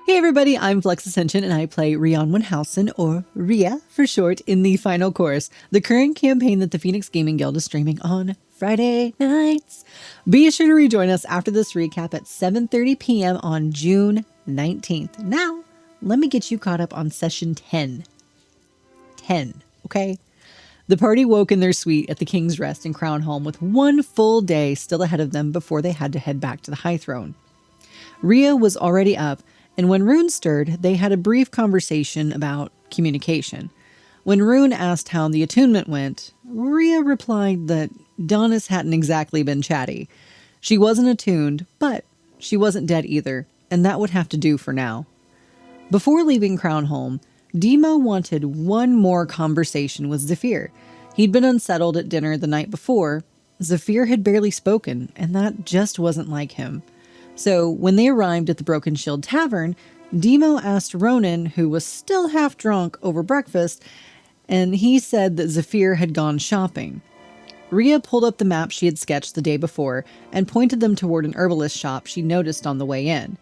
Hey everybody, I'm Flux Ascension and I play Rhianwyn Halcyne, or Rhea for short, in the Final Course, the current campaign that the Phoenix Gaming Guild is streaming on Friday nights. Be sure to rejoin us after this recap at 7:30 p.m. on June 19th. Now, let me get you caught up on session 10. 10, okay? The party woke in their suite at the King's Rest in Crown Home with one full day still ahead of them before they had to head back to the High Throne. Rhea was already up, and when Rune stirred, they had a brief conversation about communication. When Rune asked how the attunement went, Rhea replied that Donis hadn't exactly been chatty. She wasn't attuned, but she wasn't dead either, and that would have to do for now. Before leaving Crownholm, Demo wanted one more conversation with Zephyr. He'd been unsettled at dinner the night before. Zephyr had barely spoken, and that just wasn't like him. So when they arrived at the Broken Shield Tavern, Demo asked Ronan, who was still half drunk over breakfast, and he said that Zephyr had gone shopping. Rhea pulled up the map she had sketched the day before and pointed them toward an herbalist shop she noticed on the way in.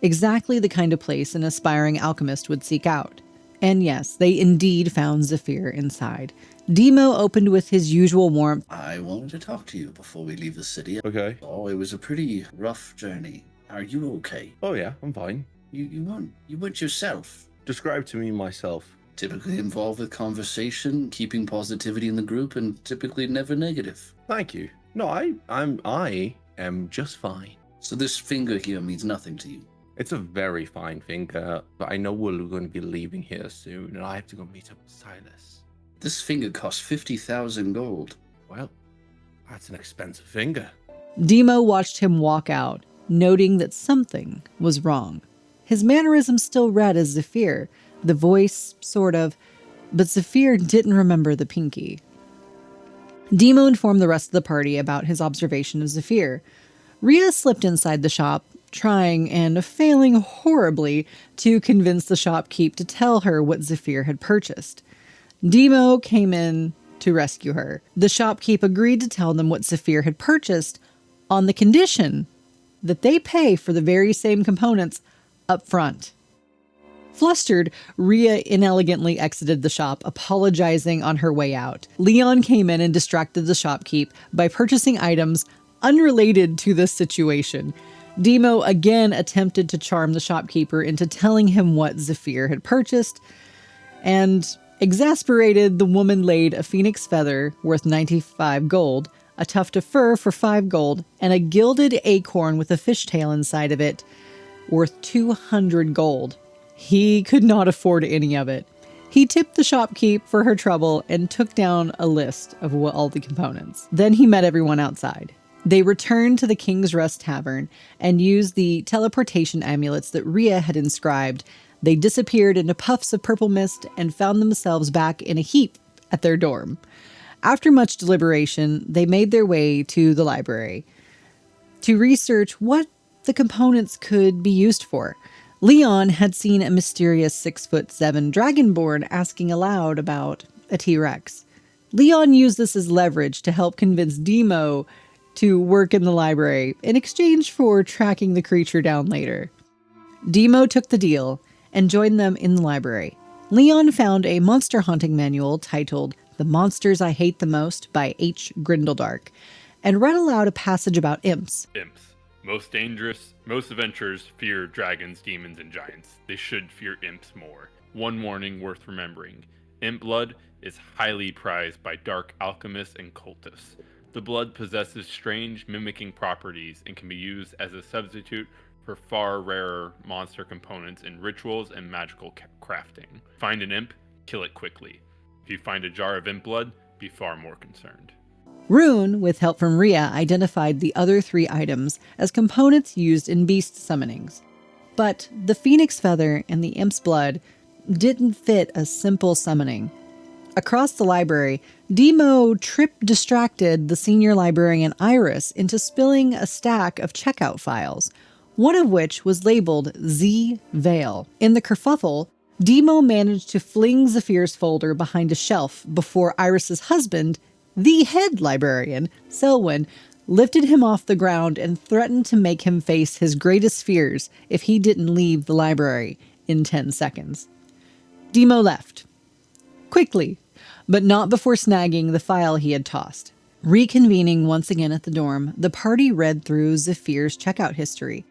Exactly the kind of place an aspiring alchemist would seek out. And yes, they indeed found Zephyr inside. Demo opened with his usual warmth. I wanted to talk to you before we leave the city. Okay. Oh, it was a pretty rough journey. Are you okay? Oh yeah, I'm fine. You weren't yourself. Describe to me myself. Typically involved with conversation, keeping positivity in the group, and typically never negative. Thank you. No, I am just fine. So this finger here means nothing to you. It's a very fine finger, but I know we're going to be leaving here soon, and I have to go meet up with Silas. This finger costs 50,000 gold. Well, that's an expensive finger. Demo watched him walk out, noting that something was wrong. His mannerisms still read as Zephyr, the voice, sort of, but Zephyr didn't remember the pinky. Demo informed the rest of the party about his observation of Zephyr. Rhea slipped inside the shop, trying and failing horribly to convince the shopkeep to tell her what Zephyr had purchased. Demo came in to rescue her. The shopkeep agreed to tell them what Zephyr had purchased on the condition that they pay for the very same components up front. Flustered, Rhea inelegantly exited the shop, apologizing on her way out. Leon came in and distracted the shopkeep by purchasing items unrelated to this situation. Demo again attempted to charm the shopkeeper into telling him what Zephyr had purchased, and exasperated, the woman laid a phoenix feather worth 95 gold, a tuft of fur for 5 gold, and a gilded acorn with a fishtail inside of it worth 200 gold. He could not afford any of it. He tipped the shopkeep for her trouble and took down a list of all the components. Then he met everyone outside. They returned to the King's Rest Tavern and used the teleportation amulets that Rhea had inscribed. They disappeared into puffs of purple mist and found themselves back in a heap at their dorm. After much deliberation, they made their way to the library to research what the components could be used for. Leon had seen a mysterious 6'7" dragonborn asking aloud about a T-Rex. Leon used this as leverage to help convince Demo to work in the library in exchange for tracking the creature down later. Demo took the deal and joined them in the library. Leon found a monster hunting manual titled The Monsters I Hate the Most by H. Grindeldark, and read aloud a passage about imps. Imps. Most dangerous. Most adventurers fear dragons, demons, and giants. They should fear imps more. One warning worth remembering. Imp blood is highly prized by dark alchemists and cultists. The blood possesses strange mimicking properties and can be used as a substitute for far rarer monster components in rituals and magical crafting. Find an imp, kill it quickly. If you find a jar of imp blood, be far more concerned. Rune, with help from Rhea, identified the other 3 items as components used in beast summonings. But the phoenix feather and the imp's blood didn't fit a simple summoning. Across the library, Demo distracted the senior librarian Iris into spilling a stack of checkout files, one of which was labeled Z Veil. In the kerfuffle, Demo managed to fling Zephyr's folder behind a shelf before Iris's husband, the head librarian, Selwyn, lifted him off the ground, and threatened to make him face his greatest fears if he didn't leave the library in 10 seconds. Demo left. Quickly, but not before snagging the file he had tossed. Reconvening once again at the dorm, the party read through Zephyr's checkout history.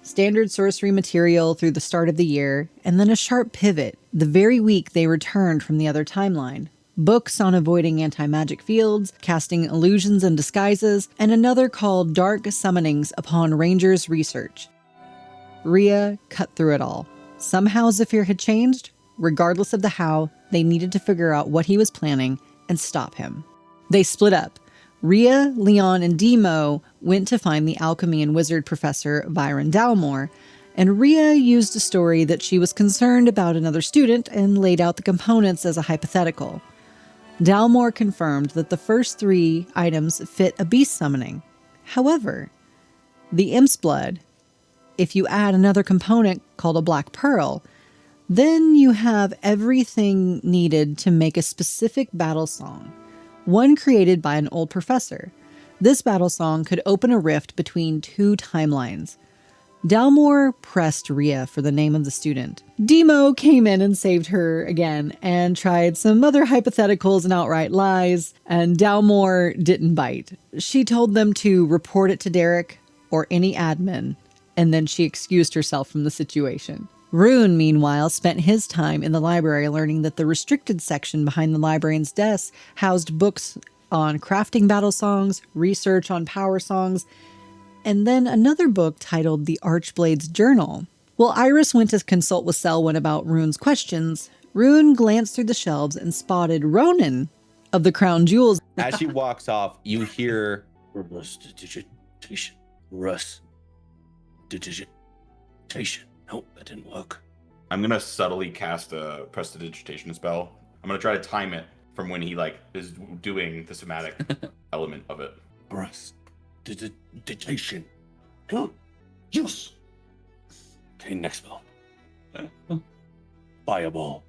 Standard sorcery material through the start of the year, and then a sharp pivot the very week they returned from the other timeline. Books on avoiding anti-magic fields, casting illusions and disguises, and another called Dark Summonings upon Ranger's Research. Rhea cut through it all. Somehow Zephyr had changed. Regardless of the how, they needed to figure out what he was planning and stop him. They split up. Rhea, Leon, and Demo went to find the alchemy and wizard professor Byron Dalmore, and Rhea used a story that she was concerned about another student and laid out the components as a hypothetical. Dalmore confirmed that the first 3 items fit a beast summoning. However, the imp's blood, if you add another component called a black pearl, then you have everything needed to make a specific battle song, one created by an old professor. This battle song could open a rift between 2 timelines. Dalmore pressed Rhea for the name of the student. Demo came in and saved her again and tried some other hypotheticals and outright lies, and Dalmore didn't bite. She told them to report it to Derek or any admin, and then she excused herself from the situation. Rune, meanwhile, spent his time in the library learning that the restricted section behind the librarian's desk housed books on crafting battle songs, research on power songs, and then another book titled The Archblade's Journal. While Iris went to consult with Selwyn about Rune's questions, Rune glanced through the shelves and spotted Ronan of the Crown Jewels. As she walks off, you hear Prestidigitation. Russ. Digitation. Nope, that didn't work. I'm gonna subtly cast a prestidigitation spell. I'm gonna try to time it from when he is doing the somatic element of it. Prestidigitation. Good. Yes. Okay, next spell. Fireball.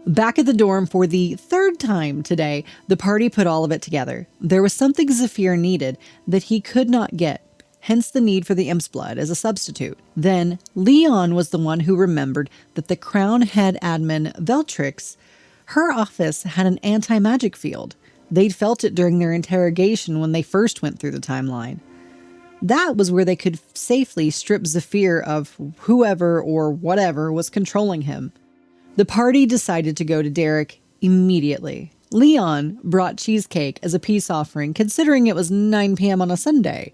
Back at the dorm for the 3rd time today, the party put all of it together. There was something Zephyr needed that he could not get, hence the need for the imp's blood as a substitute. Then, Leon was the one who remembered that the Crown head admin, Veltrix, her office had an anti-magic field. They'd felt it during their interrogation when they first went through the timeline. That was where they could safely strip Zephyr of whoever or whatever was controlling him. The party decided to go to Derek immediately. Leon brought cheesecake as a peace offering, considering it was 9 p.m. on a Sunday.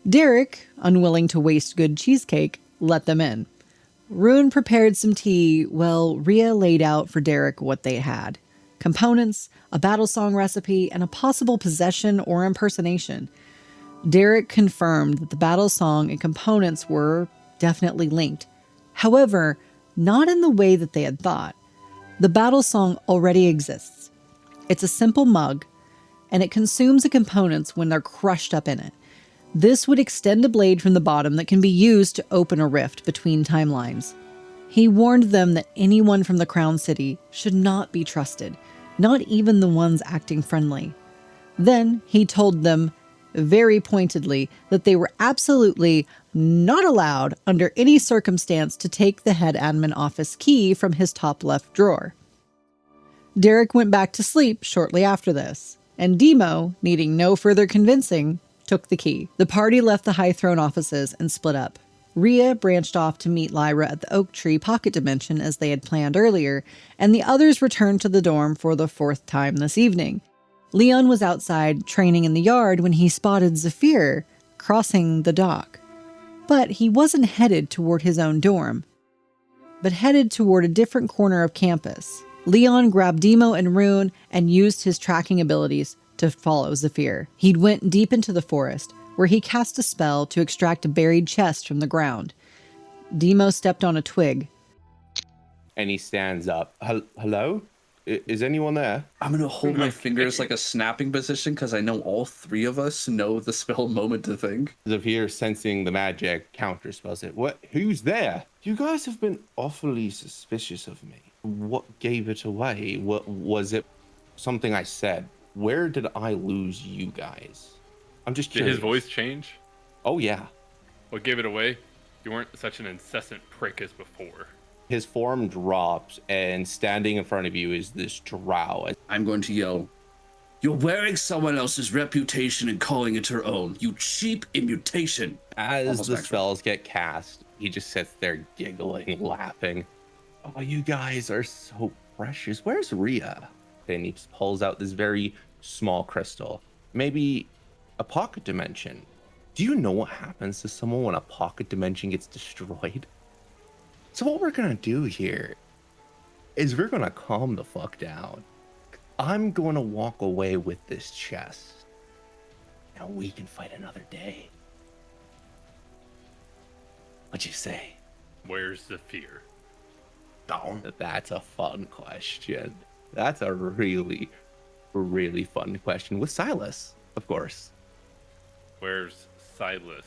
Derek, unwilling to waste good cheesecake, let them in. Rune prepared some tea while Rhea laid out for Derek what they had. Components, a battle song recipe, and a possible possession or impersonation. Derek confirmed that the battle song and components were definitely linked. However, not in the way that they had thought. The battle song already exists. It's a simple mug, and it consumes the components when they're crushed up in it. This would extend a blade from the bottom that can be used to open a rift between timelines. He warned them that anyone from the Crown City should not be trusted, not even the ones acting friendly. Then he told them, very pointedly, that they were absolutely not allowed under any circumstance to take the head admin office key from his top left drawer. Derek went back to sleep shortly after this, and Demo, needing no further convincing, took the key. The party left the High Throne offices and split up. Rhea branched off to meet Lyra at the Oak Tree Pocket Dimension as they had planned earlier, and the others returned to the dorm for the 4th time this evening. Leon was outside training in the yard when he spotted Zephyr crossing the dock. But he wasn't headed toward his own dorm, but headed toward a different corner of campus. Leon grabbed Demo and Rune and used his tracking abilities to follow Zephyr. He'd went deep into the forest, where he cast a spell to extract a buried chest from the ground. Demo stepped on a twig. and he stands up. Hello? Is anyone there? I'm going to hold my fingers like a snapping position because I know all 3 of us know the spell moment to think. Zephyr, sensing the magic, counterspells it. What? Who's there? You guys have been awfully suspicious of me. What gave it away? What was it? Something I said. Where did I lose you guys? I'm just Did curious. his voice change? Oh, yeah. What gave it away? You weren't such an incessant prick as before. His form drops, and standing in front of you is this drow. I'm going to yell, "You're wearing someone else's reputation and calling it your own, you cheap immutation." As Almost the maximum. spells get cast, he just sits there giggling, laughing. Oh, you guys are so precious. Where's Rhea? And he pulls out this very small crystal. Maybe a pocket dimension. Do you know what happens to someone when a pocket dimension gets destroyed? So what we're gonna do here is we're gonna calm the fuck down. I'm gonna walk away with this chest. Now we can fight another day. What'd you say? Where's Zephyr? Down. That's a fun question. That's a really, really fun question. With Silas, of course. Where's Silas?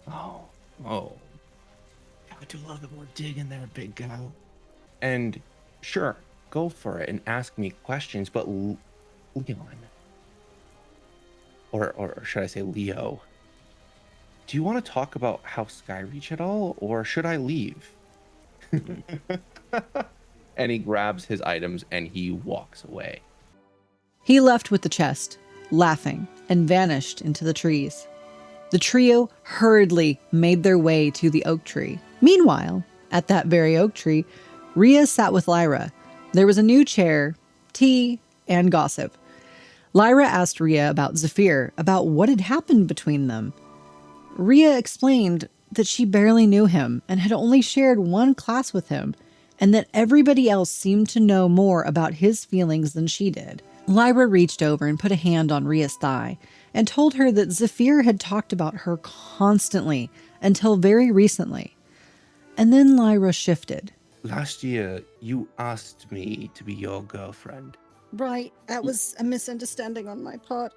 Oh. Gotta do a little bit more digging there, big guy. And sure, go for it and ask me questions, but Leon, or should I say Leo, do you want to talk about House Skyreach at all, or should I leave? And he grabs his items and he walks away. He left with the chest, laughing, and vanished into the trees. The trio hurriedly made their way to the oak tree. Meanwhile, at that very oak tree, Rhea sat with Lyra. There was a new chair, tea, and gossip. Lyra asked Rhea about Zephyr, about what had happened between them. Rhea explained that she barely knew him and had only shared one class with him, and that everybody else seemed to know more about his feelings than she did. Lyra reached over and put a hand on Rhea's thigh and told her that Zephyr had talked about her constantly until very recently. And then Lyra shifted. Last year, you asked me to be your girlfriend. Right, that was a misunderstanding on my part.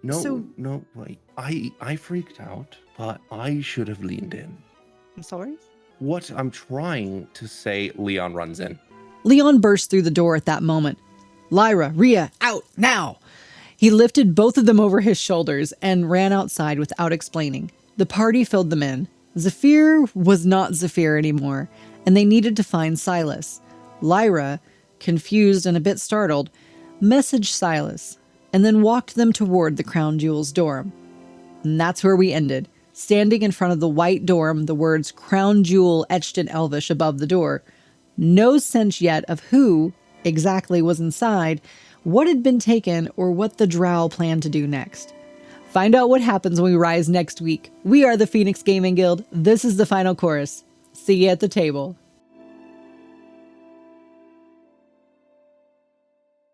No, wait. I freaked out, but I should have leaned in. I'm sorry? What I'm trying to say, Leon runs in. Leon burst through the door at that moment. Lyra, Rhea, out, now! He lifted both of them over his shoulders and ran outside without explaining. The party filled them in. Zephyr was not Zephyr anymore, and they needed to find Silas. Lyra, confused and a bit startled, messaged Silas, and then walked them toward the Crown Jewel's dorm. And that's where we ended, standing in front of the white dorm, the words Crown Jewel etched in Elvish above the door. No sense yet of who exactly was inside, what had been taken, or what the drow planned to do next. Find out what happens when we rise next week. We are the Phoenix Gaming Guild. This is the final chorus. See you at the table.